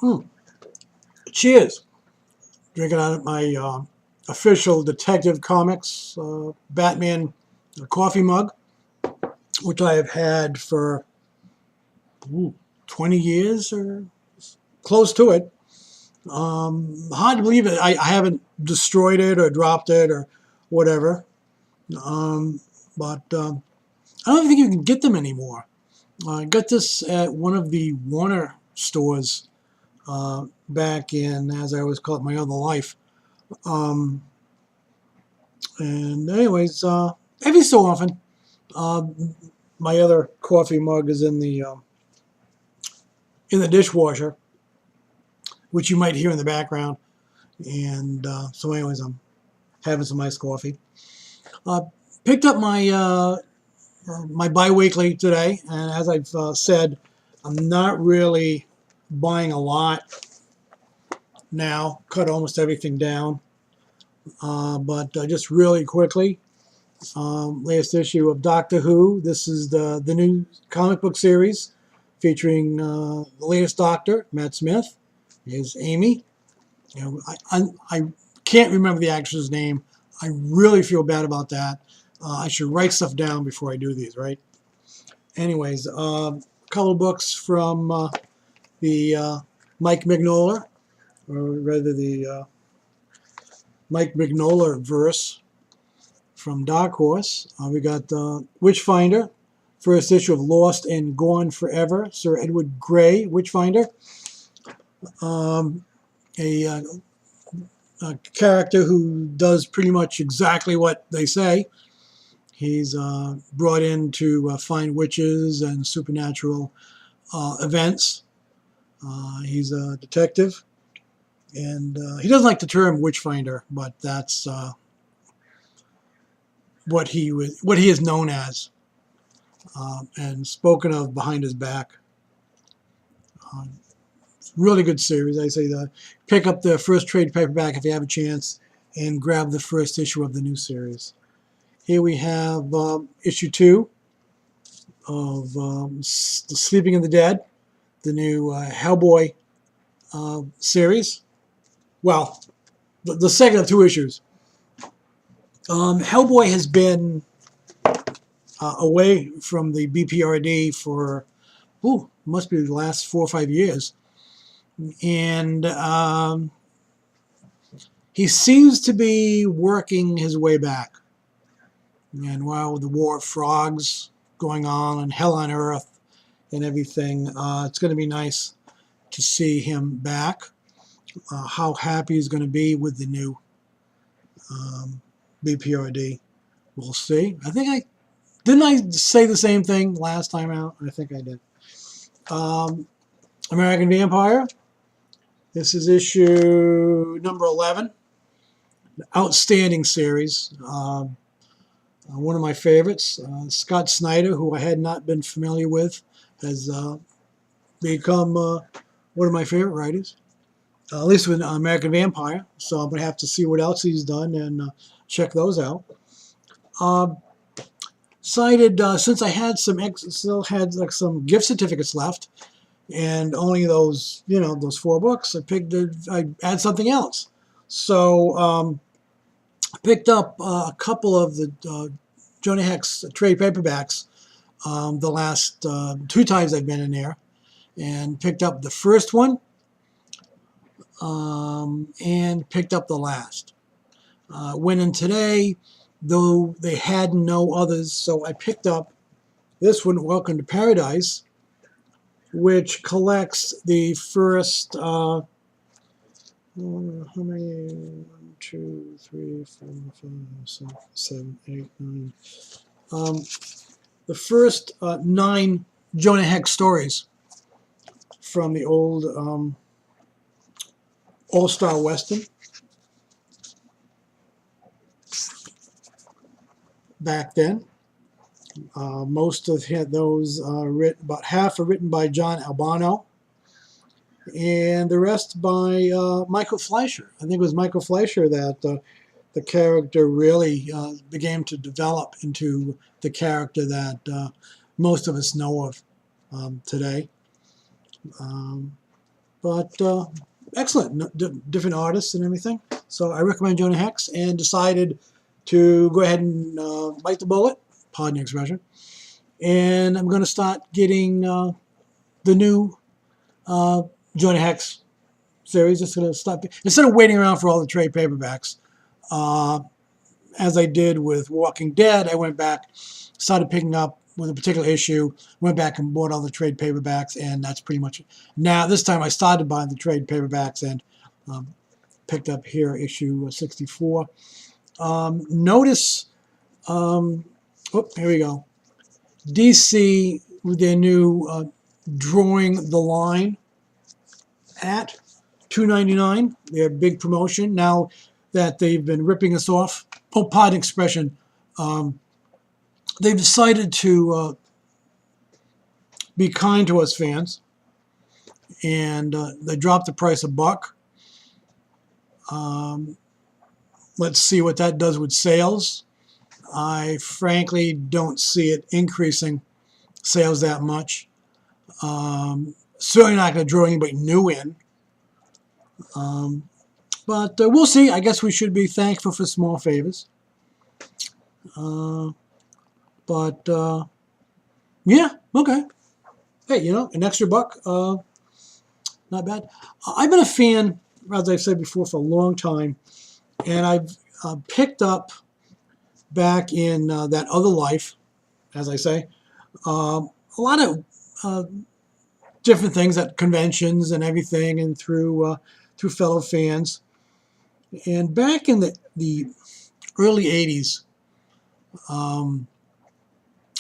Mm, cheers. Drinking out of my official Detective Comics Batman coffee mug, which I have had for 20 years or close to it. Hard to believe it. I haven't destroyed it or dropped it or whatever. But I don't think you can get them anymore. I got this at one of the Warner stores back in, as I always call it, my other life. Um, and anyways, every so often, uh, my other coffee mug is in the dishwasher, which you might hear in the background. And so, anyways, I'm having some iced coffee. Uh, Picked up my biweekly today, and as I've said, I'm not really buying a lot now. Cut almost everything down, but just really quickly, latest issue of Doctor Who. This is the new comic book series featuring the latest Doctor, Matt Smith. Is Amy. You know, I can't remember the actress's name. I really feel bad about that. I should write stuff down before I do these, right? Anyways, a couple of books from the Mike Mignola, or rather the Mike Mignola verse from Dark Horse. We got Witchfinder, first issue of Lost and Gone Forever, Sir Edward Grey, Witchfinder. Um, a character who does pretty much exactly what they say. He's brought in to find witches and supernatural events. He's a detective, and he doesn't like the term witchfinder, but that's what he is known as, and spoken of behind his back. Uh, really good series. I say pick up the first trade paperback if you have a chance, and grab the first issue of the new series. Here we have issue 2 of Sleeping in the Dead, the new Hellboy series. Well, the second of 2 issues. Hellboy has been away from the BPRD for, must be the last 4 or 5 years. And he seems to be working his way back. And while the War of Frogs going on and Hell on Earth and everything, it's going to be nice to see him back. How happy he's going to be with the new BPRD, we'll see. Didn't I say the same thing last time out? I think I did. American Vampire. This is issue number 11. Outstanding series. One of my favorites. Scott Snyder, who I had not been familiar with, has become one of my favorite writers, at least with American Vampire. So I'm going to have to see what else he's done and check those out. Decided since I had still had like some gift certificates left, and only those those 4 books, I add something else. So I picked up a couple of the Jonah Hex trade paperbacks the last 2 times I've been in there, and picked up the first one and picked up the last. Went in today, though they had no others, so I picked up this one, Welcome to Paradise, which collects the first, how many? 1, 2, 3, 4, 5, 6, 7, 8, 9. The first 9 Jonah Hex stories from the old All-Star Western back then. Most of those about half are written by John Albano, and the rest by Michael Fleischer. I think it was Michael Fleischer that the character really began to develop into the character that most of us know of today. But excellent, different artists and everything. So I recommend Jonah Hex, and decided to go ahead and bite the bullet, pardon the expression, and I'm going to start getting the new Jonah Hex series. Just going to start, instead of waiting around for all the trade paperbacks, as I did with Walking Dead, I went back, started picking up with a particular issue, went back and bought all the trade paperbacks, and that's pretty much it. Now, this time I started buying the trade paperbacks and picked up here issue 64. Notice, oh, here we go. DC with their new Drawing the Line at $2.99, their big promotion. Now that they've been ripping us off, oh, pardon expression, they've decided to be kind to us fans, and they dropped the price $1. Let's see what that does with sales. I frankly don't see it increasing sales that much. Certainly not going to draw anybody new in. But we'll see. I guess we should be thankful for small favors. But yeah, okay. Hey, you know, an extra $1, not bad. I've been a fan, as I've said before, for a long time, and I've picked up back in that other life, as I say, a lot of different things at conventions and everything, and through fellow fans. And back in the early 80s,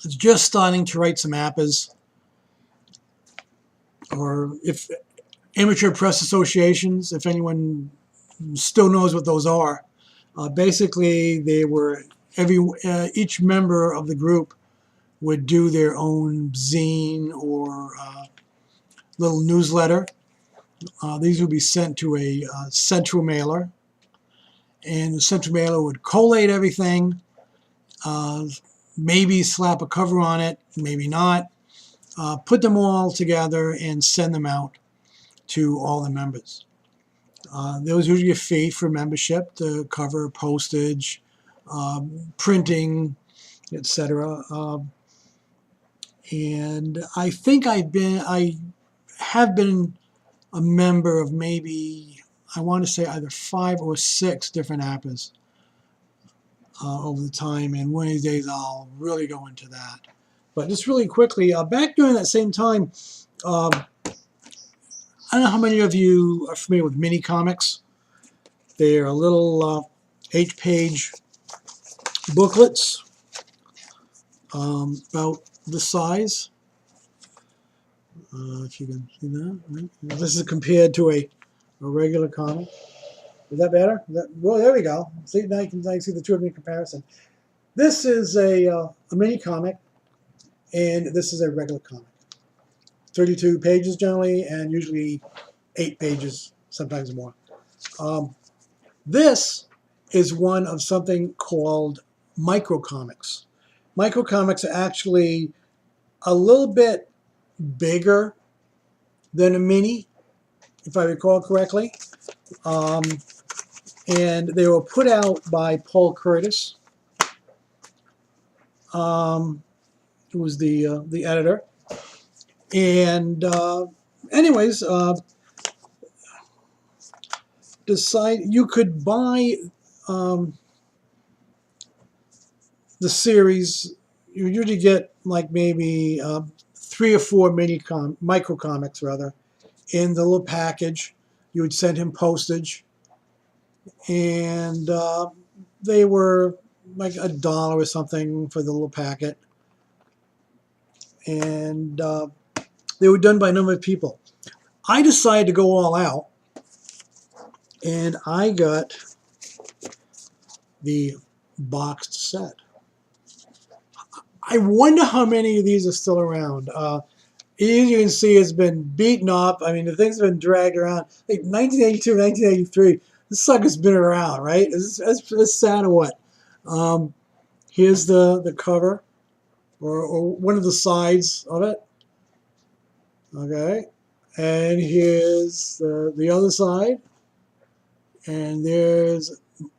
it's just starting to write some APAs, or if amateur press associations, if anyone still knows what those are. Basically, they were each member of the group would do their own zine or little newsletter. These would be sent to a central mailer, and the central mailer would collate everything, maybe slap a cover on it, maybe not, put them all together and send them out to all the members. There was usually a fee for membership, the cover, postage, printing, etc. And I think I have been a member of maybe, I want to say either 5 or 6 different APAs over the time, and one of these days I'll really go into that. But just really quickly, back during that same time, I don't know how many of you are familiar with mini comics. They're little 8-page booklets about this size. If you can see that, right? This is compared to a regular comic. Is that better? Well, there we go. See, now you can see the two of them in comparison. This is a mini comic, and this is a regular comic. 32 pages generally, and usually 8 pages, sometimes more. This is one of something called microcomics. Microcomics are actually a little bit bigger than a mini, if I recall correctly. And they were put out by Paul Curtis, who was the editor. And anyways, you could buy the series. You usually get like maybe 3 or 4 micro comics rather in the little package. You would send him postage, and they were like $1 or something for the little packet, and they were done by a number of people. I decided to go all out, and I got the boxed set. I wonder how many of these are still around. As you can see, it's been beaten up. I mean, the thing's been dragged around. Like 1982, 1983, this sucker's been around, right? It's sad or what? Here's the cover, or one of the sides of it. Okay, And here's the other side. And there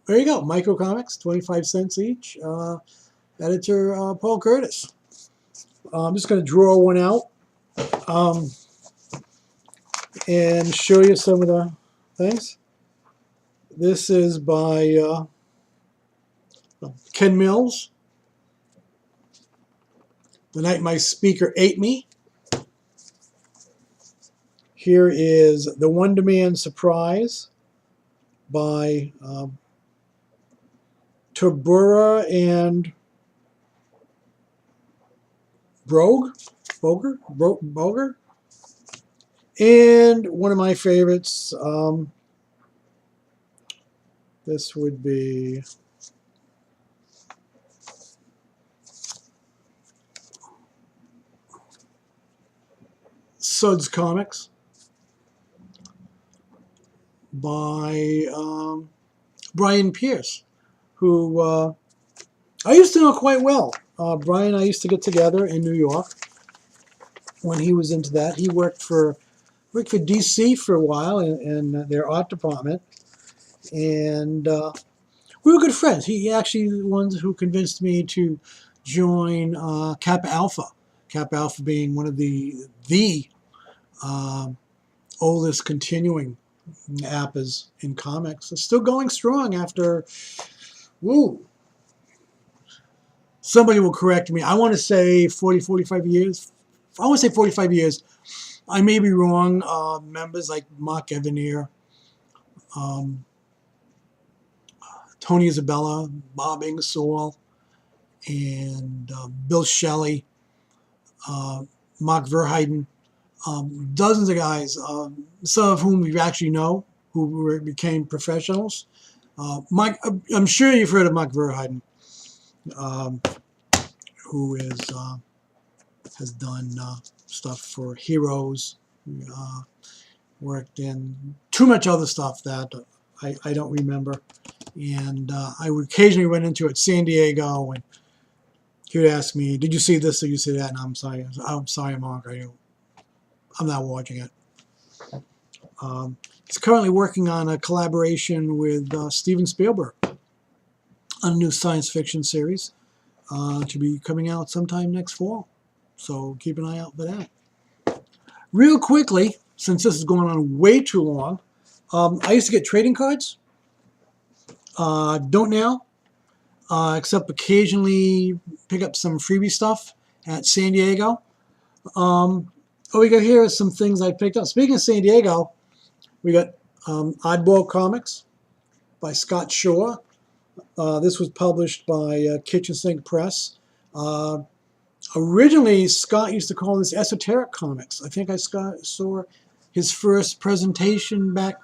you go, Micro Comics, 25 cents each. Editor Paul Curtis. I'm just going to draw one out um, and show you some of the things. This is by Ken Mills. The Night My Speaker Ate Me. Here is The Wonder Man Surprise by Tabura and Boger. And one of my favorites, this would be Suds Comics by Brian Pierce, who I used to know quite well. Brian and I used to get together in New York when he was into that. He worked for DC for a while in their art department, and we were good friends. He actually was the ones who convinced me to join Kappa Alpha. Kappa Alpha being one of the oldest continuing appas in comics. It's still going strong after, woo, somebody will correct me. I want to say 40, 45 years. I want to say 45 years. I may be wrong. Members like Mark Evanier, Tony Isabella, Bob Ingersoll, and Bill Shelley, Mark Verheiden, dozens of guys, some of whom we actually know, who became professionals. Mike, I'm sure you've heard of Mark Verheiden, who has done stuff for Heroes, worked in too much other stuff that I don't remember. And I would occasionally run into it at San Diego, and he would ask me, "Did you see this? Did you see that?" And I'm sorry, Mark, I'm not watching it. He's currently working on a collaboration with Steven Spielberg on a new science fiction series to be coming out sometime next fall. So keep an eye out for that. Real quickly, since this is going on way too long, I used to get trading cards. Don't now, except occasionally pick up some freebie stuff at San Diego. What we got here is some things I picked up. Speaking of San Diego, we got Oddball Comics by Scott Shore. This was published by Kitchen Sink Press. Originally, Scott used to call this Esoteric Comics. I think I saw his first presentation back